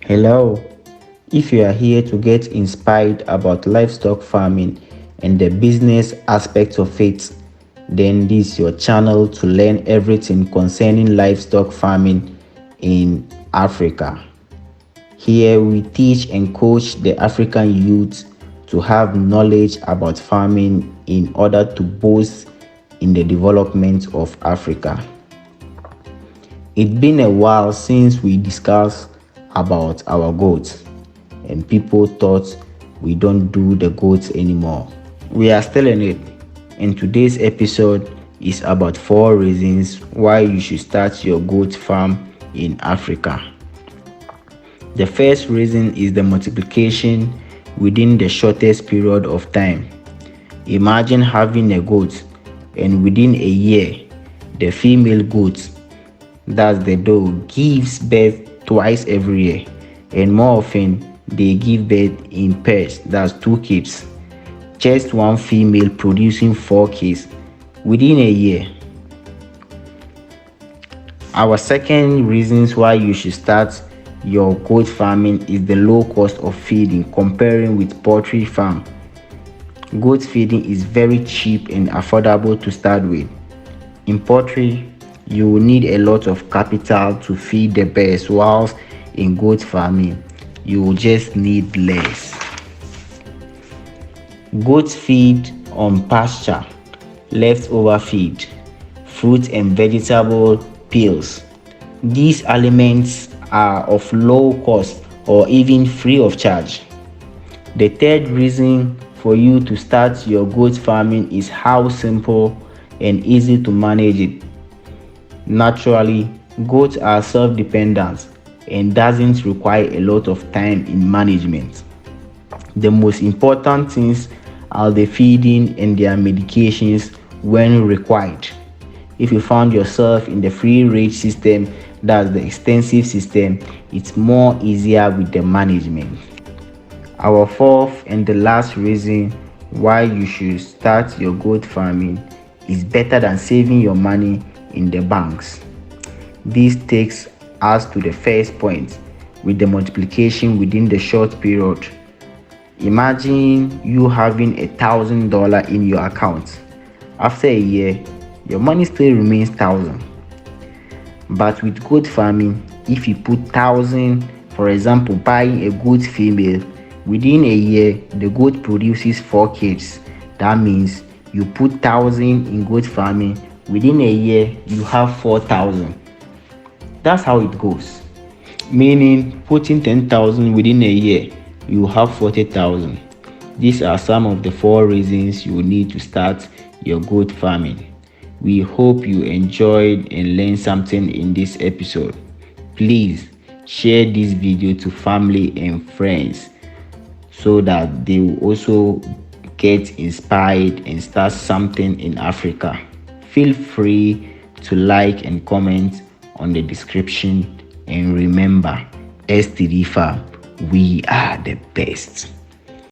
Hello, if you are here to get inspired about livestock farming and the business aspects of it, then this is your channel to learn everything concerning livestock farming in Africa. Here we teach and coach the African youth to have knowledge about farming in order to boost in the development of Africa. It's been a while since we discussed about our goats, and people thought we don't do the goats anymore. We are still in it, and today's episode is about 4 reasons why you should start your goat farm in Africa. The first reason is the multiplication within the shortest period of time. Imagine having a goat, and within a year, the female goat, that's the doe, gives birth twice every year, and more often they give birth in pairs, that's 2 kids. Just one female producing 4 kids within a year. Our second reasons why you should start your goat farming is the low cost of feeding comparing with poultry farm. Goat feeding is very cheap and affordable to start with. In poultry, you will need a lot of capital to feed the birds, whilst in goat farming, you will just need less. Goats feed on pasture, leftover feed, fruit and vegetable peels. These aliments are of low cost or even free of charge. The third reason for you to start your goat farming is how simple and easy to manage it. Naturally, goats are self-dependent and doesn't require a lot of time in management. The most important things are the feeding and their medications when required. If you found yourself in the free range system, that's the extensive system, it's more easier with the management. Our fourth and the last reason why you should start your goat farming is better than saving your money in the banks. This takes us to the first point with the multiplication within the short period. Imagine you having $1,000 in your account. After a year, your money still remains 1,000. But with goat farming, if you put 1,000, for example, buying a goat female, within a year, the goat produces 4 kids. That means you put 1,000 in goat farming, within a year, you have 4,000. That's how it goes. Meaning, putting 10,000 within a year, you have 40,000. These are some of the 4 reasons you need to start your goat farming. We hope you enjoyed and learned something in this episode. Please share this video to family and friends so that they will also get inspired and start something in Africa. Feel free to like and comment on the description, and remember, STD Farm, we are the best.